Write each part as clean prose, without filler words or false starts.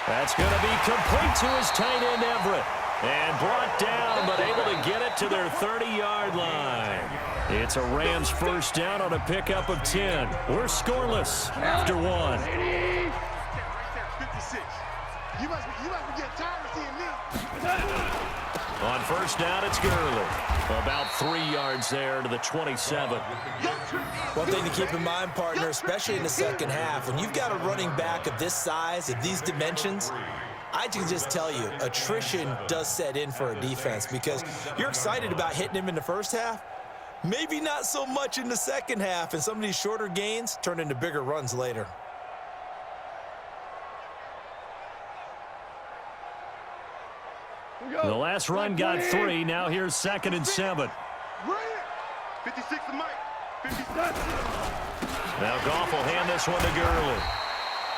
That's going to be complete to his tight end, Everett. And brought down, but able to get it to their 30-yard line. It's a Rams first down on a pickup of 10. We're scoreless after one. 56. You must be getting tired of seeing me. On first down, it's Gurley. About 3 yards there to the 27. One thing to keep in mind, partner, especially in the second half, when you've got a running back of this size, of these dimensions, I can just tell you, attrition does set in for a defense because you're excited about hitting him in the first half. Maybe not so much in the second half, and some of these shorter gains turn into bigger runs later. The last run got 3. Now here's 2nd and 7. 56 to Mike. 56. Now Goff will hand this one to Gurley.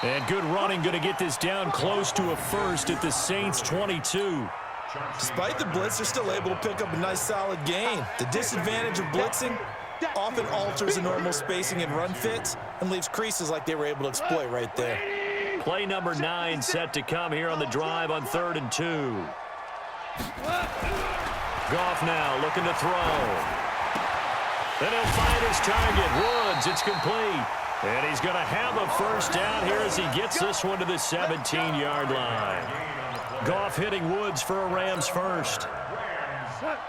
And good running, going to get this down close to a first at the Saints' 22. Despite the blitz, they're still able to pick up a nice solid gain. The disadvantage of blitzing often alters the normal spacing and run fits and leaves creases like they were able to exploit right there. Play number 9 set to come here on the drive on 3rd and 2. Goff now looking to throw. Then he'll find his target. Woods, it's complete. And he's going to have a first down here as he gets this one to the 17-yard line. Goff hitting Woods for a Rams first. Value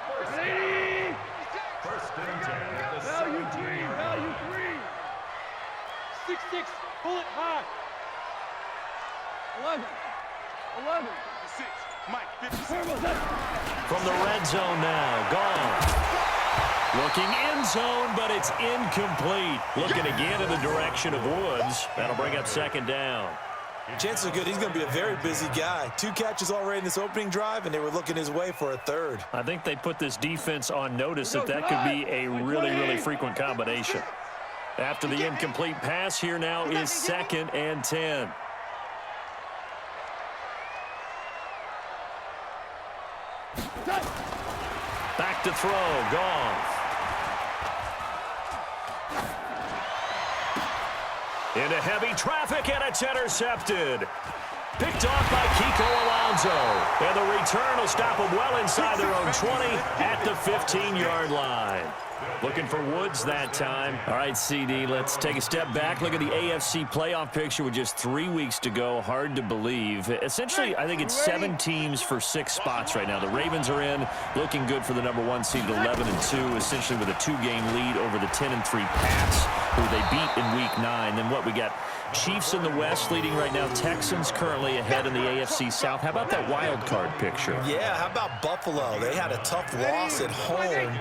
3. 6-6, pull it high. 11. 56. Mike, 56. From the red zone now, Goff. Looking end zone, but it's incomplete. Looking again in the direction of Woods. That'll bring up 2nd down. Chances are good he's going to be a very busy guy. 2 catches already in this opening drive, and they were looking his way for a 3rd. I think they put this defense on notice that could be a really frequent combination. After the incomplete pass, here now is 2nd and 10. Back to throw, Goff. Into heavy traffic, and it's intercepted. Picked off by Kiko Alonso. And the return will stop them well inside their own 20 at the 15-yard line. Looking for Woods that time. All right, CD, let's take a step back. Look at the AFC playoff picture with just 3 weeks to go. Hard to believe. Essentially, I think it's 7 teams for 6 spots right now. The Ravens are in, looking good for the number 1 seed at 11-2, essentially with a 2-game lead over the 10-3 Pats, who they beat in Week 9. Then what, we got Chiefs in the West leading right now. Texans currently ahead in the AFC South. How about that wild card picture? Yeah, how about Buffalo? They had a tough loss at home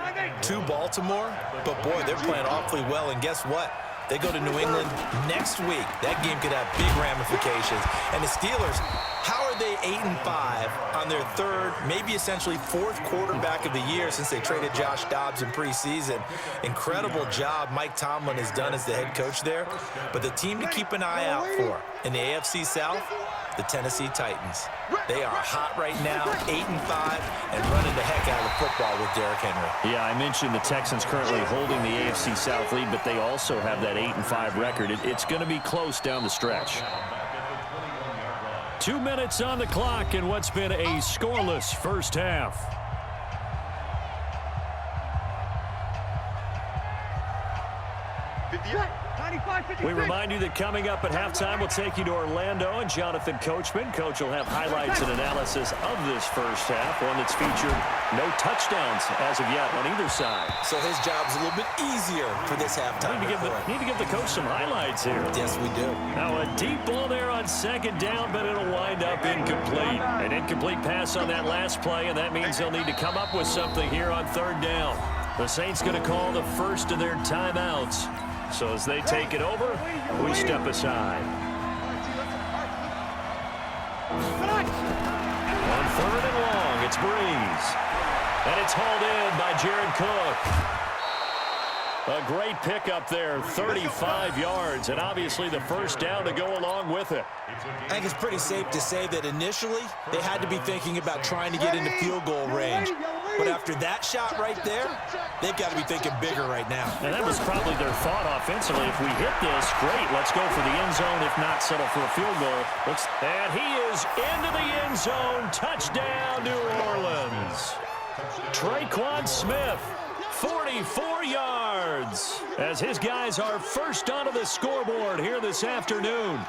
to Baltimore, but boy, they're playing awfully well, and guess what? They go to New England next week. That game could have big ramifications. And the Steelers, how are they 8-5 on their 3rd, maybe essentially 4th quarterback of the year since they traded Josh Dobbs in preseason? Incredible job Mike Tomlin has done as the head coach there. But the team to keep an eye out for in the AFC South, the Tennessee Titans. They are hot right now, 8-5, and running the heck out of the football with Derrick Henry. Yeah, I mentioned the Texans currently holding the AFC South lead, but they also have that 8-5 record. It's going to be close down the stretch. 2 minutes on the clock in what's been a scoreless first half. We remind you that coming up at halftime, we'll take you to Orlando and Jonathan Coachman. Coach will have highlights and analysis of this first half, one that's featured no touchdowns as of yet on either side. So his job's a little bit easier for this halftime. Need to give the coach some highlights here. Yes, we do. Now a deep ball there on 2nd down, but it'll wind up incomplete. An incomplete pass on that last play, and that means they'll need to come up with something here on 3rd down. The Saints going to call the first of their timeouts. So as they take it over, we step aside. On 3rd and long, it's Breeze. And it's hauled in by Jared Cook. A great pickup there, 35 yards, and obviously the first down to go along with it. I think it's pretty safe to say that initially they had to be thinking about trying to get into field goal range. But after that shot right there, they've got to be thinking bigger right now. And that was probably their thought offensively. If we hit this, great. Let's go for the end zone. If not, settle for a field goal. And he is into the end zone. Touchdown, New Orleans. Traquan Smith, 44 yards, as his guys are first onto the scoreboard here this afternoon.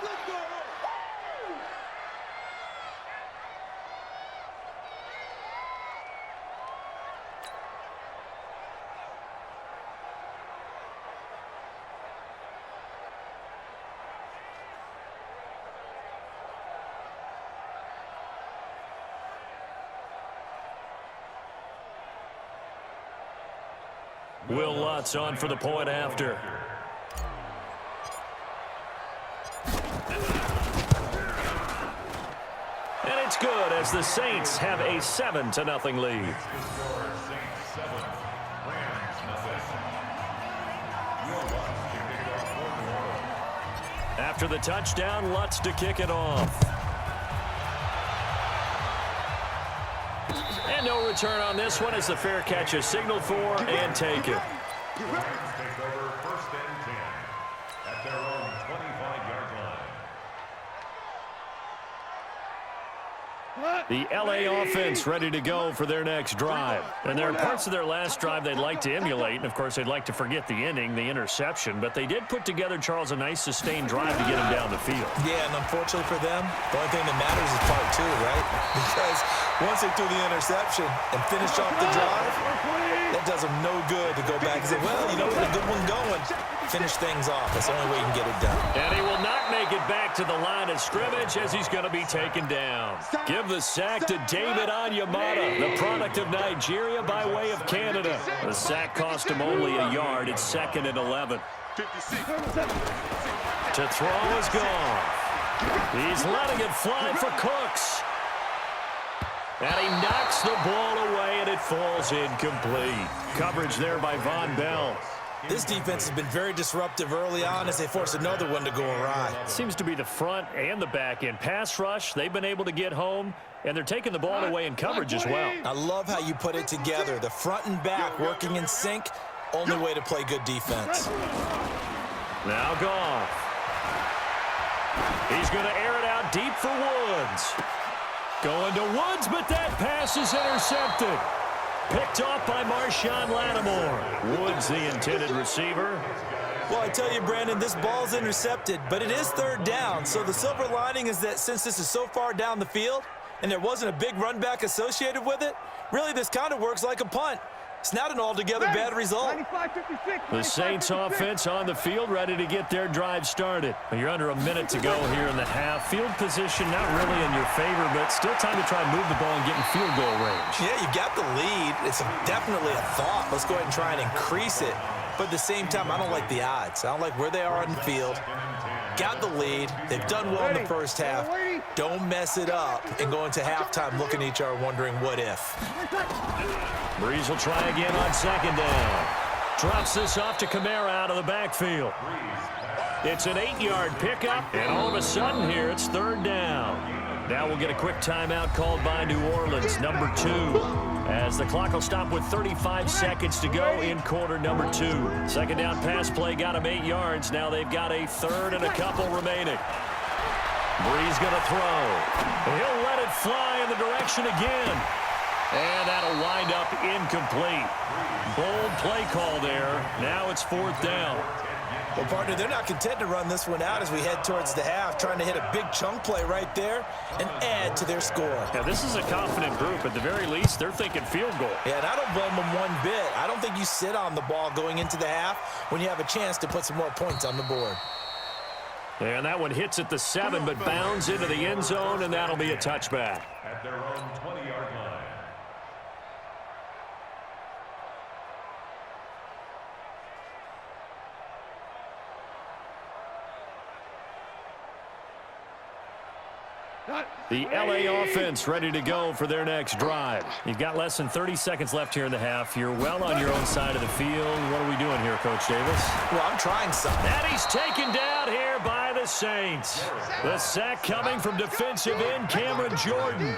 Will Lutz on for the point after. And it's good as the Saints have a 7-0 lead. After the touchdown, Lutz to kick it off. And no return on this one as the fair catch is signaled for and taken. Take over first and 10 at their own 25-yard line. The LA offense ready to go for their next drive. And there are parts of their last drive they'd like to emulate. And, of course, they'd like to forget the ending, the interception. But they did put together, Charles, a nice sustained drive to get him down the field. Yeah, and unfortunately for them, the only thing that matters is part two, right? Because once they threw the interception and finished off the drive, that does them no good to go back and say, well, you know, we had a good one going. Finish things off. That's the only way you can get it done. And he will not make it back to the line of scrimmage as he's going to be taken down. Give the sack to David Onyemata, the product of Nigeria by way of Canada. The sack cost him only a yard. It's 2nd and 11. To throw is gone. He's letting it fly for Cooks. And he knocks the ball away, and it falls incomplete. Coverage there by Von Bell. This defense has been very disruptive early on as they force another one to go awry. Seems to be the front and the back end. Pass rush, they've been able to get home, and they're taking the ball away in coverage as well. I love how you put it together. The front and back working in sync, only way to play good defense. Now Goff. He's going to air it out deep for Woods. Going to Woods, but that pass is intercepted. Picked off by Marshawn Lattimore. Woods, the intended receiver. Well, I tell you, Brandon, this ball's intercepted, but it is 3rd down. So the silver lining is that since this is so far down the field and there wasn't a big run back associated with it, really this kind of works like a punt. It's not an altogether bad result. The Saints offense on the field ready to get their drive started. You're under a minute to go here in the half. Field position not really in your favor, but still time to try and move the ball and get in field goal range. Yeah, you got the lead. It's definitely a thought. Let's go ahead and try and increase it. But at the same time, I don't like the odds. I don't like where they are on the field. Got the lead. They've done well in the first half. Don't mess it up and go into halftime looking at each other wondering what if. Breeze will try again on 2nd down. Drops this off to Kamara out of the backfield. It's an 8-yard pickup, and all of a sudden here it's 3rd down. Now we'll get a quick timeout called by New Orleans, number 2, as the clock will stop with 35 seconds to go in quarter number 2. 2nd down pass play got him 8 yards. Now they've got a 3rd and a couple remaining. Breeze going to throw. He'll let it fly in the direction again. And that'll wind up incomplete. Bold play call there. Now it's 4th down. Well, partner, they're not content to run this one out as we head towards the half, trying to hit a big chunk play right there and add to their score. Yeah, this is a confident group. At the very least, they're thinking field goal. Yeah, and I don't blame them one bit. I don't think you sit on the ball going into the half when you have a chance to put some more points on the board. And that one hits at the 7, but bounds into the end zone, and that'll be a touchback. At their own 20-yard line. The LA offense ready to go for their next drive. You've got less than 30 seconds left here in the half. You're well on your own side of the field. What are we doing here, Coach Davis? Well, I'm trying something. And he's taken down here by the Saints. The sack coming from defensive end Cameron Jordan.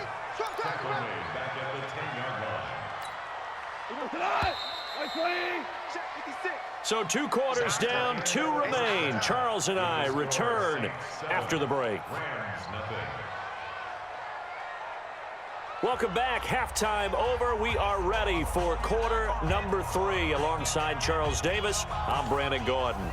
So 2 quarters down, 2 remain. Charles and I return after the break. Welcome back. Halftime over. We are ready for quarter number 3. Alongside Charles Davis, I'm Brandon Gordon.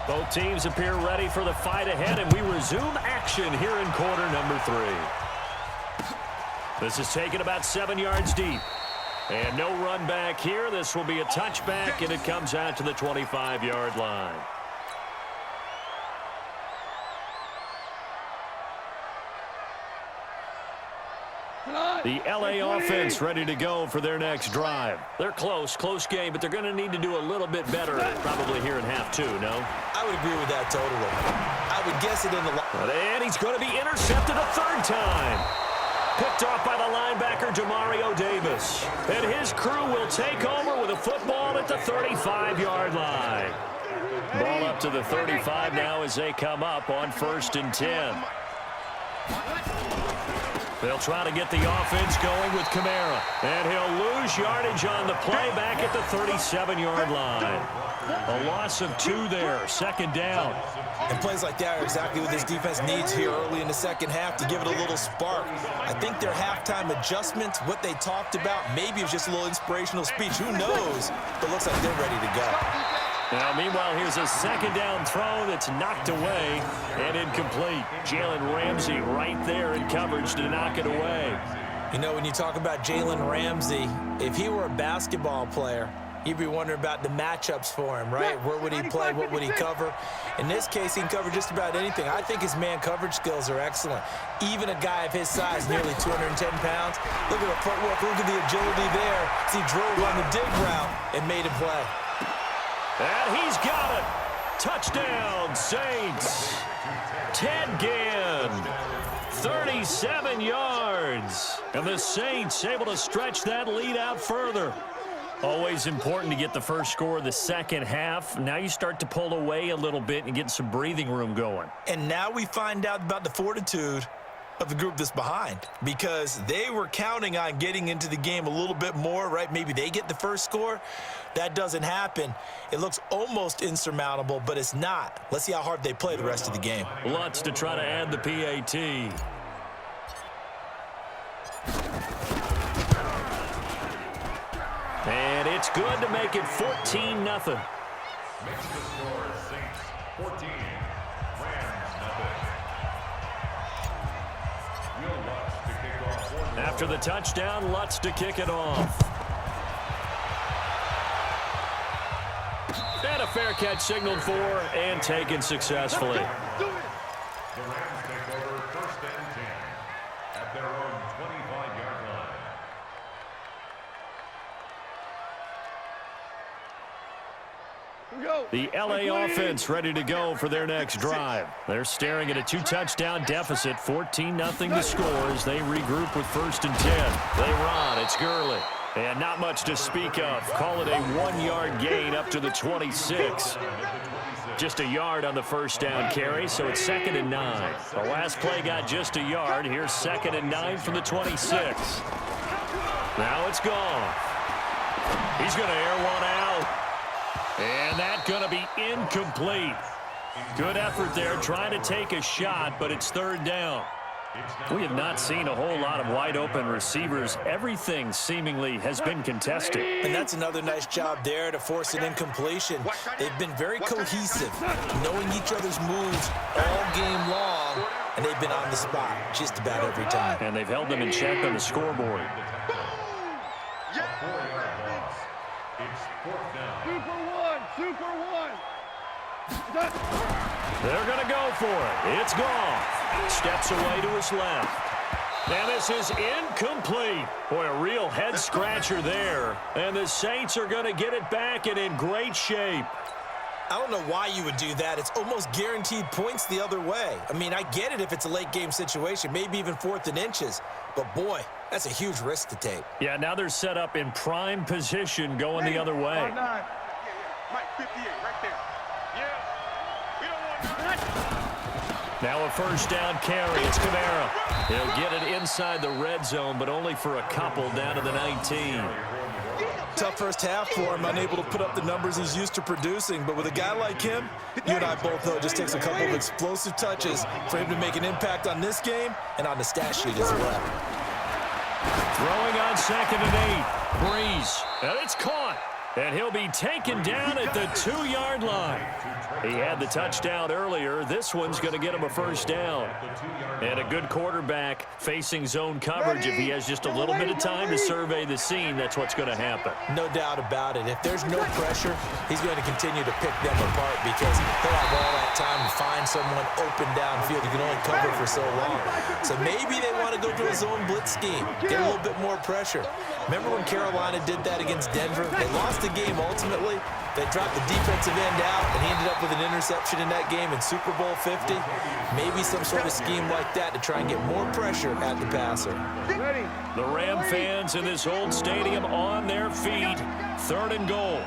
Both teams appear ready for the fight ahead, and we resume action here in quarter number 3. This is taken about 7 yards deep. And no run back here. This will be a touchback, and it comes out to the 25-yard line. The LA offense ready to go for their next drive. They're close game, but they're going to need to do a little bit better probably here in half 2, no? I would agree with that totally. I would guess it in the... And he's going to be intercepted a 3rd time. Picked off by the linebacker, Demario Davis. And his crew will take over with a football at the 35-yard line. Ball up to the 35 now as they come up on 1st and 10. They'll try to get the offense going with Kamara. And he'll lose yardage on the play back at the 37-yard line. A loss of 2 there, 2nd down. And plays like that are exactly what this defense needs here early in the second half to give it a little spark. I think their halftime adjustments, what they talked about, maybe it was just a little inspirational speech. Who knows? But looks like they're ready to go. Now, meanwhile, here's a 2nd down throw that's knocked away and incomplete. Jalen Ramsey right there in coverage to knock it away. You know, when you talk about Jalen Ramsey, if he were a basketball player, you'd be wondering about the matchups for him, right? Where would he play? What would he cover? In this case, he can cover just about anything. I think his man coverage skills are excellent. Even a guy of his size, nearly 210 pounds, look at the footwork, look at the agility there as he drove on the dig route and made a play. And he's got it. Touchdown, Saints. Ted Ginn, 37 yards. And the Saints able to stretch that lead out further. Always important to get the first score of the second half. Now you start to pull away a little bit and get some breathing room going. And now we find out about the fortitude of the group that's behind, because they were counting on getting into the game a little bit more, right? Maybe they get the first score. That doesn't happen. It looks almost insurmountable, but it's not. Let's see how hard they play the rest of the game. Lutz to try to add the PAT. And it's good to make it 14-0. Makes the score Saints 14, Rams 0. Will Lutz to kick off. After the touchdown, Lutz to kick it off. And a fair catch signaled for and taken successfully. The Rams take over 1st and 10 at their own 25-yard line. The LA offense ready to go for their next drive. They're staring at a 2-touchdown deficit, 14-0 to score as they regroup with 1st and 10. They run. It's Gurley. And not much to speak of. Call it a 1-yard gain up to the 26. Just a yard on the first down carry, so it's 2nd and 9. The last play got just a yard. Here's 2nd and 9 from the 26. Now it's gone. He's going to air one out. And that's going to be incomplete. Good effort there trying to take a shot, but it's 3rd down. We have not seen a whole lot of wide-open receivers. Everything seemingly has been contested. And that's another nice job there to force an incompletion. They've been very cohesive, knowing each other's moves all game long, and they've been on the spot just about every time. And they've held them in check on the scoreboard. A 4-yard loss. It's 4th down. Super one. They're going to go for it. It's gone. Steps away to his left. And this is incomplete. Boy, a real head-scratcher there. And the Saints are going to get it back and in great shape. I don't know why you would do that. It's almost guaranteed points the other way. I mean, I get it if it's a late-game situation, maybe even 4th and inches. But, boy, that's a huge risk to take. Yeah, now they're set up in prime position going the other way. Mike 58 right there. Yeah. We don't want Now a first down carry. It's Kamara. He'll get it inside the red zone, but only for a couple down to the 19. Tough first half for him, unable to put up the numbers he's used to producing. But with a guy like him, you and I both know it just takes a couple of explosive touches for him to make an impact on this game and on the stat sheet as well. Throwing on 2nd and 8. Breeze. And it's caught. And he'll be taken down at the 2-yard line. He had the touchdown earlier. This one's going to get him a first down. And a good quarterback facing zone coverage. If he has just a little bit of time to survey the scene, that's what's going to happen. No doubt about it. If there's no pressure, he's going to continue to pick them apart because he'll have all that time to find someone open downfield. He can only cover for so long. So maybe they want to go to a zone blitz scheme, get a little bit more pressure. Remember when Carolina did that against Denver? They lost the game ultimately. They dropped the defensive end out, and he ended up with an interception in that game in Super Bowl 50. Maybe some sort of scheme like that to try and get more pressure at the passer. The Ram fans in this old stadium on their feet. 3rd and goal.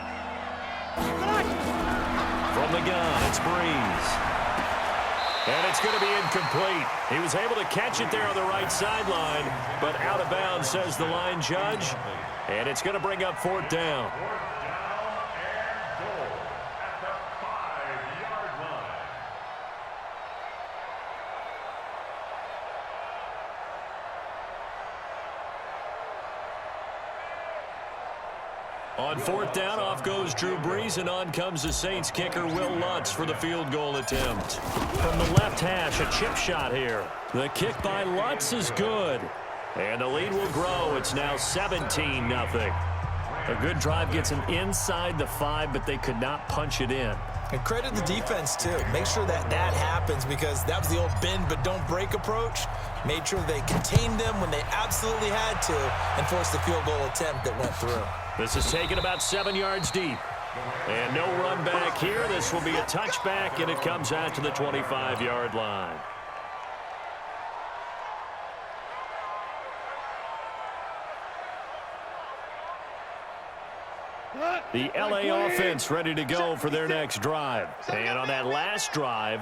From the gun, it's Breeze. And it's going to be incomplete. He was able to catch it there on the right sideline, but out of bounds, says the line judge. And it's going to bring up 4th down. On 4th down, off goes Drew Brees, and on comes the Saints kicker, Will Lutz, for the field goal attempt. From the left hash, a chip shot here. The kick by Lutz is good. And the lead will grow. It's now 17-0. A good drive gets them inside the 5, but they could not punch it in. And credit the defense, too. Make sure that happens because that was the old bend but don't break approach. Made sure they contained them when they absolutely had to and forced the field goal attempt that went through. This is taken about 7 yards deep. And no run back here. This will be a touchback, and it comes out to the 25-yard line. The LA offense ready to go for their next drive. And on that last drive,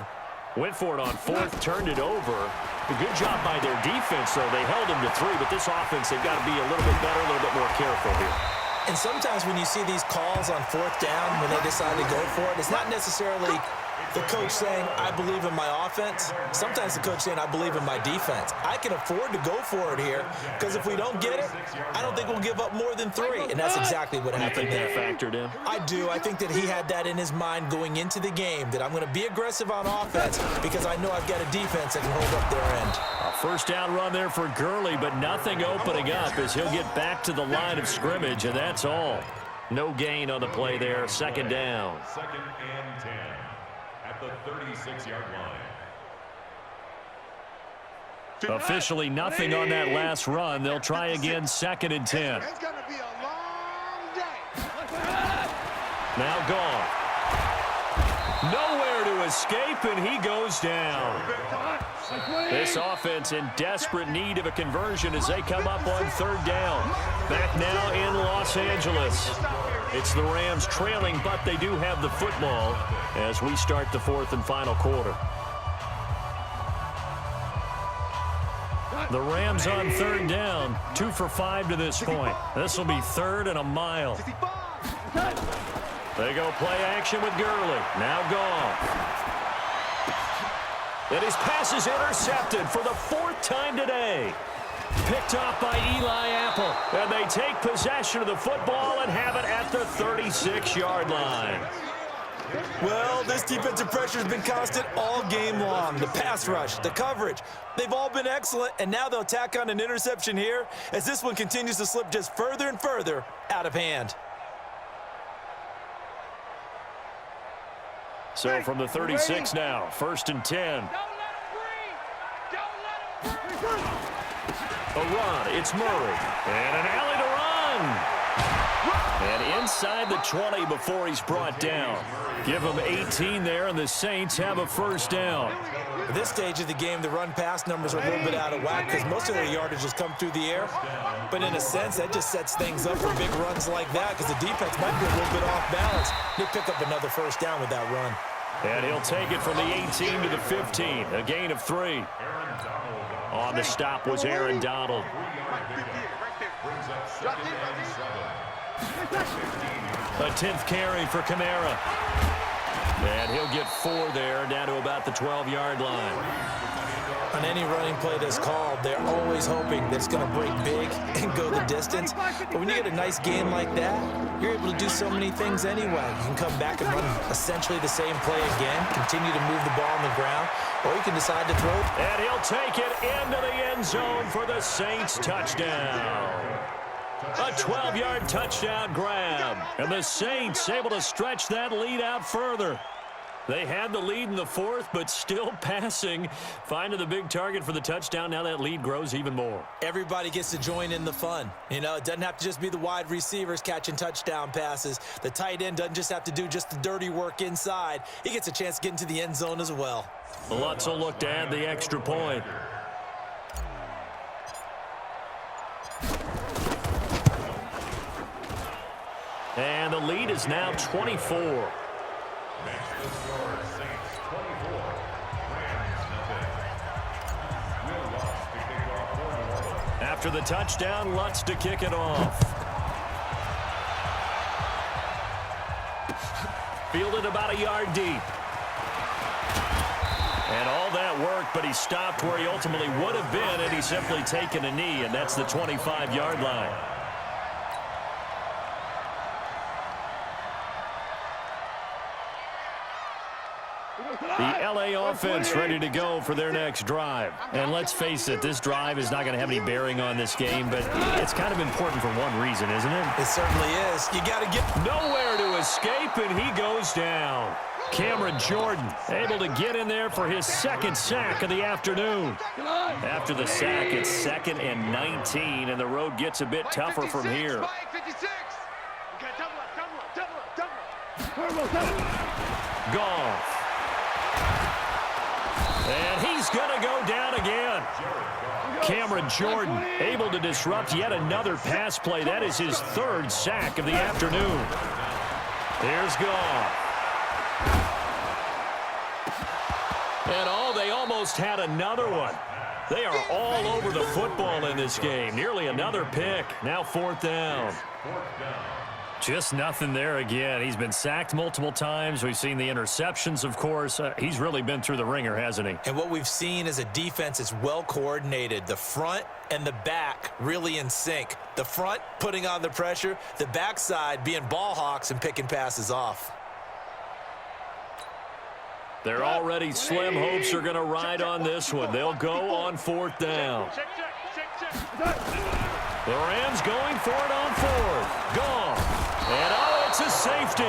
went for it on 4th, turned it over. A good job by their defense, though. They held them to 3, but this offense, they've got to be a little bit better, a little bit more careful here. And sometimes when you see these calls on 4th down, when they decide to go for it, it's not necessarily the coach saying, I believe in my offense. Sometimes the coach saying, I believe in my defense. I can afford to go for it here because if we don't get it, I don't think we'll give up more than 3. And that's exactly what happened there. You think that factored in? I do. I think that he had that in his mind going into the game, that I'm going to be aggressive on offense because I know I've got a defense that can hold up their end. A first down run there for Gurley, but nothing opening up as he'll get back to the line of scrimmage, and that's all. No gain on the play there. 2nd down. 2nd and 10 at the 36-yard line. Officially nothing on that last run. They'll try again 2nd and 10. It's going to be a long day. Now gone. Nowhere to escape, and he goes down. This offense in desperate need of a conversion as they come up on 3rd down. Back now in Los Angeles. It's the Rams trailing, but they do have the football as we start the 4th and final quarter. The Rams on 3rd down, 2 for 5 to this point. This will be 3rd and a mile. They go play action with Gurley. Now gone. And his pass is intercepted for the 4th time today. Picked off by Eli Apple. And they take possession of the football and have it at the 36-yard line. Well, this defensive pressure has been constant all game long. The pass rush, the coverage, they've all been excellent, and now they'll tack on an interception here as this one continues to slip just further and further out of hand. So from the 36 now, 1st and 10. A run, it's Murray. And an alley to run. And inside the 20 before he's brought down. Give him 18 there, and the Saints have a first down. At this stage of the game, the run-pass numbers are a little bit out of whack because most of their yardage has come through the air. But in a sense, that just sets things up for big runs like that because the defense might be a little bit off balance. They pick up another first down with that run. And he'll take it from the 18 to the 15, a gain of 3. On the stop was Aaron Donald. A 10th carry for Kamara. And he'll get 4 there, down to about the 12-yard line. On any running play that's called, they're always hoping that it's going to break big and go the distance. But when you get a nice game like that, you're able to do so many things anyway. You can come back and run essentially the same play again, continue to move the ball on the ground, or you can decide to throw it. And he'll take it into the end zone for the Saints touchdown. A 12-yard touchdown grab. And the Saints able to stretch that lead out further. They had the lead in the 4th, but still passing. Finding the big target for the touchdown. Now that lead grows even more. Everybody gets to join in the fun. You know, it doesn't have to just be the wide receivers catching touchdown passes. The tight end doesn't just have to do just the dirty work inside. He gets a chance to get into the end zone as well. Lutz will look to add the extra point. And the lead is now 24. After the touchdown, Lutz to kick it off. Fielded about a yard deep. And all that work, but he stopped where he ultimately would have been had he simply taken a knee, and that's the 25-yard line. The LA offense ready to go for their next drive. And let's face it, this drive is not going to have any bearing on this game, but it's kind of important for one reason, isn't it? It certainly is. You got to get nowhere to escape, and he goes down. Cameron Jordan able to get in there for his 2nd sack of the afternoon. After the sack, it's 2nd and 19, and the road gets a bit tougher from here. Goff. And he's going to go down again. Cameron Jordan able to disrupt yet another pass play. That is his 3rd sack of the afternoon. Here's Goff. And they almost had another one. They are all over the football in this game. Nearly another pick. Now 4th down. Just nothing there again. He's been sacked multiple times. We've seen the interceptions, of course. He's really been through the ringer, hasn't he? And what we've seen is a defense that's well coordinated. The front and the back really in sync. The front putting on the pressure, the backside being ball hawks and picking passes off. They're already slim hopes are going to ride on this one. They'll go on 4th down. The Rams going for it on 4th. Goff. And it's a safety.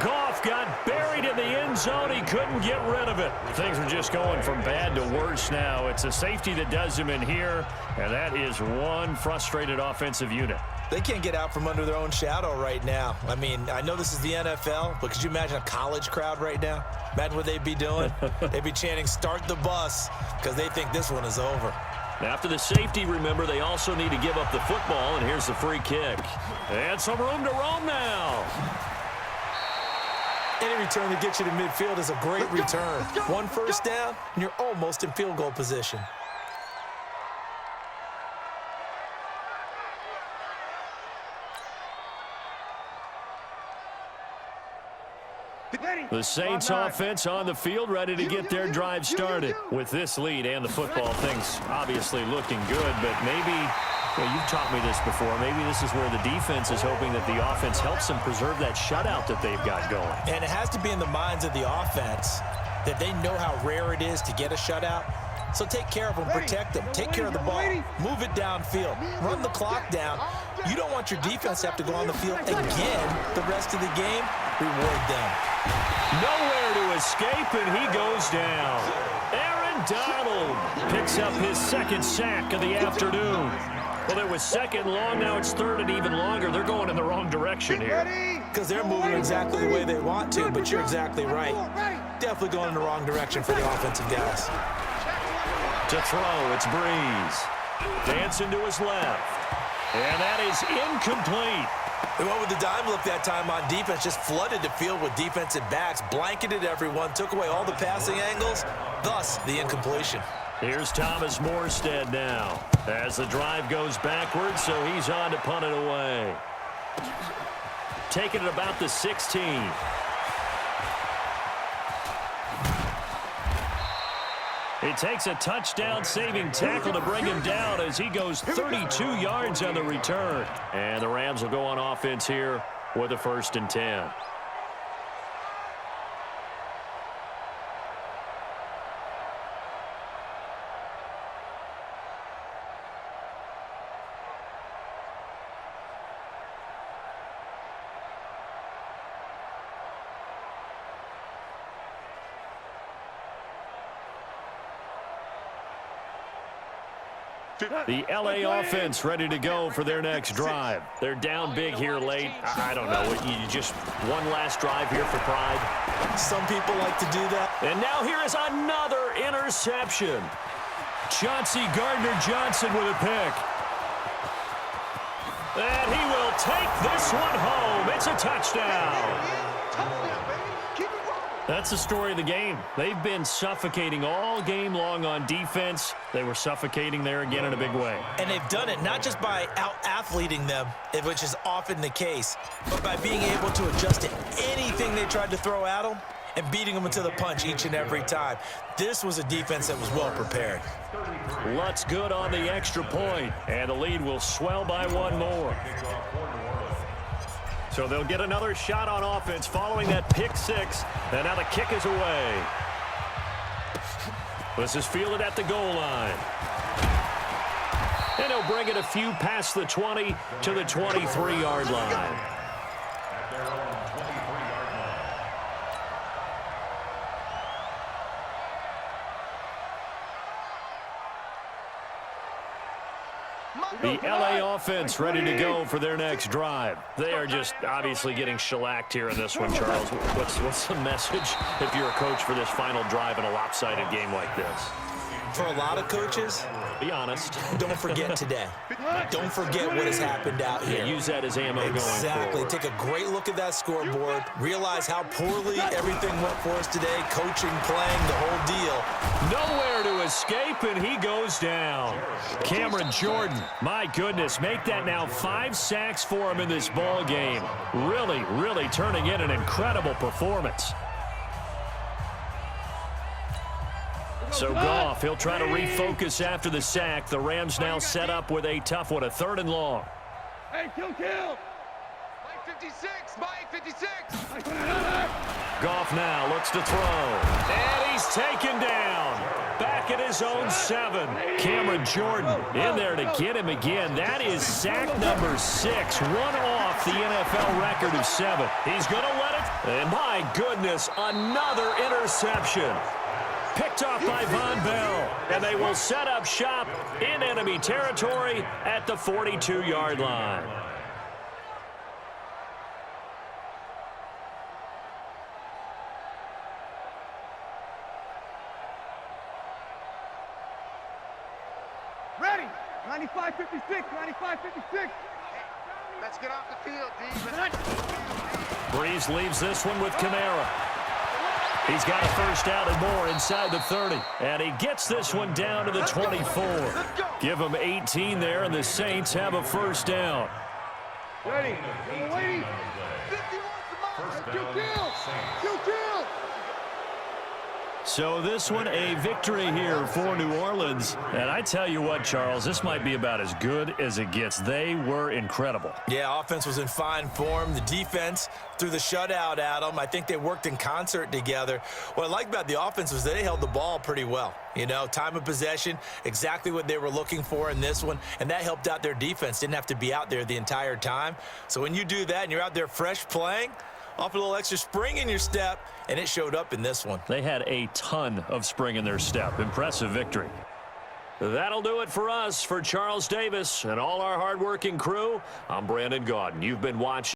Goff got buried in the end zone. He couldn't get rid of it. Things are just going from bad to worse now. It's a safety that does him in here, and that is one frustrated offensive unit. They can't get out from under their own shadow right now. I mean, I know this is the NFL, but could you imagine a college crowd right now? Imagine what they'd be doing. They'd be chanting, "Start the bus," because they think this one is over. After the safety, remember, they also need to give up the football, and here's the free kick. And some room to roam now. Any return that gets you to midfield is a great return. 1 first down, and you're almost in field goal position. The Saints offense on the field ready to get their drive started. With this lead and the football, things obviously looking good, but maybe, well, you've taught me this before, maybe this is where the defense is hoping that the offense helps them preserve that shutout that they've got going. And it has to be in the minds of the offense that they know how rare it is to get a shutout. So take care of them, protect them, take care of the ball, move it downfield, run the clock down. You don't want your defense to have to go on the field again the rest of the game. Reward them. Nowhere to escape, and he goes down. Aaron Donald picks up his 2nd sack of the afternoon. Well, it was 2nd long, now it's 3rd and even longer. They're going in the wrong direction here. Because they're moving exactly the way they want to, but you're exactly right. Definitely going in the wrong direction for the offensive guys. To throw, it's Breeze. Dancing to his left. And that is incomplete. They went with the dime look that time on defense, just flooded the field with defensive backs, blanketed everyone, took away all the passing angles, thus the incompletion. Here's Thomas Morstead now as the drive goes backwards, so he's on to punt it away. Taking it about the 16. It takes a touchdown-saving tackle to bring him down as he goes 32 yards on the return. And the Rams will go on offense here with a 1st and 10. The L.A. offense ready to go for their next drive. They're down big here late. I don't know. You just one last drive here for pride. Some people like to do that. And now here is another interception. Chauncey Gardner-Johnson with a pick. And he will take this one home. It's a touchdown. That's the story of the game. They've been suffocating all game long on defense. They were suffocating there again in a big way. And they've done it not just by out-athleting them, which is often the case, but by being able to adjust to anything they tried to throw at them and beating them into the punch each and every time. This was a defense that was well prepared. Lutz good on the extra point, and the lead will swell by one more. So they'll get another shot on offense following that pick six, and now the kick is away. This is fielded at the goal line. And he'll bring it a few past the 20 to the 23-yard line. The L.A. offense ready to go for their next drive. They are just obviously getting shellacked here in this one, Charles. What's the message if you're a coach for this final drive in a lopsided game like this? For a lot of coaches, be honest. Don't forget today. Don't forget what has happened out here. Yeah, use that as ammo going forward. Exactly. Take a great look at that scoreboard. Realize how poorly everything went for us today. Coaching, playing, the whole deal. Nowhere to escape, and he goes down. Cameron Jordan, my goodness, make that now 5 sacks for him in this ball game. Really, really turning in an incredible performance. So Goff, he'll try to refocus after the sack. The Rams now set up with a tough one, a 3rd and long. Hey, kill! Mike 56, Mike 56. Goff now looks to throw. And he's taken down. Back at his own 7. Cameron Jordan in there to get him again. That is sack number 6. One off the NFL record of 7. He's going to let it. And my goodness, another interception. Picked off by Von Bell, and they will set up shop in enemy territory at the 42-yard line. Ready! 95-56, 95-56. Let's get off the field, D. Breeze leaves this one with Kamara. He's got a first down and more inside the 30. And he gets this one down to the 24. Give him 18 there, and the Saints have a first down. Ready! Waiting! 51 Kill! So this one, a victory here for New Orleans. And I tell you what, Charles, this might be about as good as it gets. They were incredible. Yeah, offense was in fine form. The defense threw the shutout at them. I think they worked in concert together. What I like about the offense was they held the ball pretty well. You know, time of possession, exactly what they were looking for in this one, and that helped out their defense. Didn't have to be out there the entire time. So when you do that and you're out there fresh playing, off a little extra spring in your step, and it showed up in this one. They had a ton of spring in their step. Impressive victory. That'll do it for us. For Charles Davis and all our hardworking crew, I'm Brandon Gaudin. You've been watching.